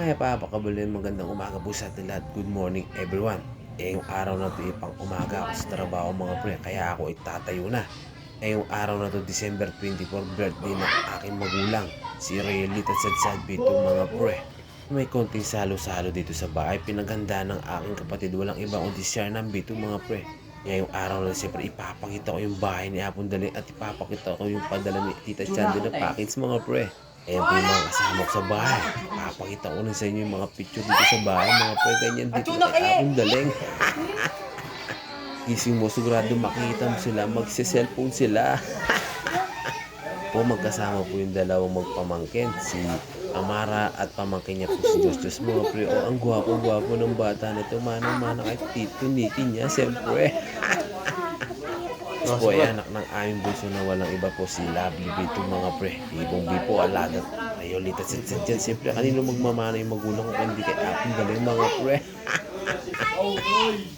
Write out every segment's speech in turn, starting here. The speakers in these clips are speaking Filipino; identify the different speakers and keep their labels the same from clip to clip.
Speaker 1: Ay, papakabalin, magandang umaga po sa atin lahat. Good morning everyone. Yung araw na to pang umaga ako sa trabaho mga pre, kaya ako itatayo na. Yung araw na to December 24, birthday ng aking magulang, si Realit at Sadsad Bito mga pre. May konting salo-salo dito sa bahay, pinaganda ng aking kapatid, walang iba kundi share ng Bito mga pre. Ngayong araw na siyempre ipapakita ko yung bahay ni Apon Dali at ipapakita ko yung padala ni Tita Chandy na package mga pre. Ayan po yung mga kasama ko sa bahay. Papakita ko na sa inyo yung mga picture dito sa bahay. Mga po ganyan dito kay Apon Daling. Gising mo, sigurado makita mo sila. Magse-cellphone sila. Po magkasama po yung dalawang magpamangkin. Si Amara at pamangkin niya po si Justus mga pre. O ang gwapo-gwapo ng bata na ito. Manang-manang kay Tito Niki niya. Siyempre. Po ay anak ng aming bunso na walang iba po si Lovely Bito mga pre. Ibong Bipo, Alagat, Rayolit at Sadsad dyan. Siyempre kanino magmamana yung magulang ko kundi kay Apon Daling mga pre.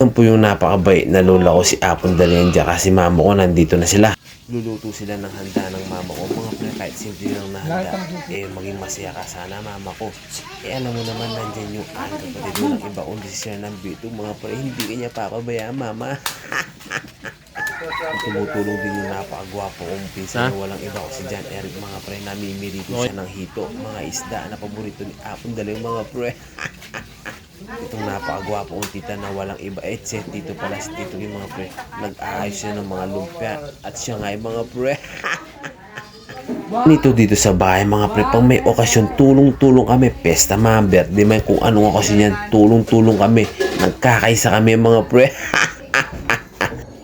Speaker 1: Yan po yung napakabait na lola ko si Apon Daling dyan kasi mama ko nandito na sila. Luluto sila ng handa ng mama ko mga pre, kahit simple lang na handa. Maging masaya ka sana mama ko. Alam mo naman nandyan yung aking kapatid walang iba kundi si Sir ng Bito mga pre. Hindi kanya papabayaan mama. Tumutulong din yung napakagwapo kong pinsan na walang iba ko si John Eric mga pre. Namimili ko siya ng hito, mga isda na paborito ni Apon Daling mga pre. Itong napakagwapo kong tita na walang iba dito pala si Tito yung mga pre. Nag-aayos siya ng mga lumpia at siya nga yung mga pre. Nito dito sa bahay mga pre, pang may okasyon tulong-tulong kami. Pesta man, birthday man, kung anong okasyon yan, tulong-tulong kami. Nagkakaisa kami mga pre.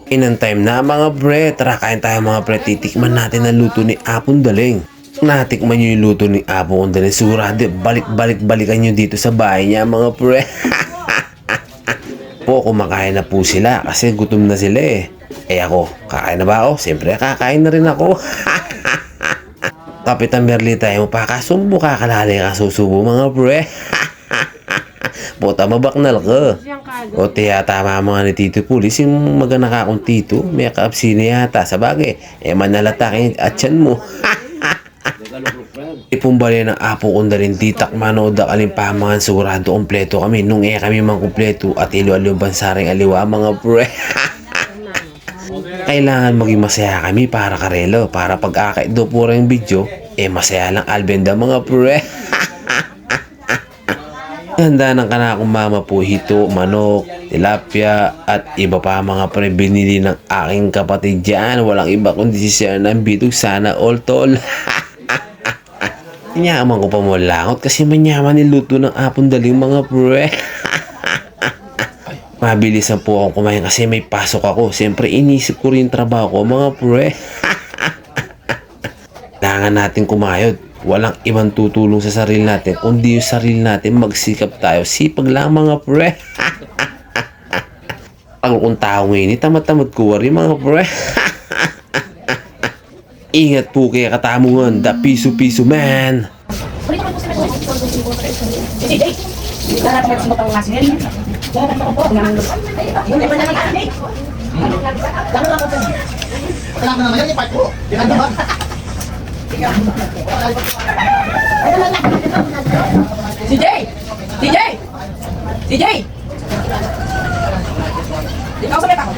Speaker 1: Inang time na mga pre, tara kain tayo mga pre, titikman natin ang luto ni Apon Daling. Natikman nyo yung luto ni Apon Daling, surado balikan nyo dito sa bahay niya mga pre. Po, kumakain na po sila kasi gutom na sila eh. Ako, kakain na ba ako? Siyempre kakain na rin ako. Kapitan Merli tayo pakasumbo kakalali ka susubo mga pre. Bota mabaknal ka. O tiya tama mga ni Tito Pulis yung magana ka akong Tito. May kaapsini yata sa bagay. Manalatakin at tiyan mo. Ipumbali ng Apo ko na rin titak manood aling pamangan sigurado kompleto kami. Nung kami mang kompleto at ilo-alo bansaring aliwa mga pre. Kailangan maging masaya kami para karelo. Para pag-akit do po rin video, masaya lang albenda mga pre. Handa ng kanakong mama po hito, manok, tilapia at iba pa mga pre binili ng aking kapatid dyan. Walang iba kundi si Sir ng Bito, sana all tol. Inyaman ko pa mo langot kasi manyaman niluto ng Apon Daling mga pre. Mabilisan po akong kumain kasi may pasok ako. Siyempre inisip ko rin trabaho ko mga pre. Kailangan natin kumayod. Walang ibang tutulong sa sarili natin kundi yung sarili natin, magsikap tayo. Sipag lang mga pre. Pag kung tao ngayon, tamad-tamad ko wari mga pre. Ingat po kaya katamungan, da piso-piso man.
Speaker 2: CJ! CJ! CJ! Ikaw sa meta ko.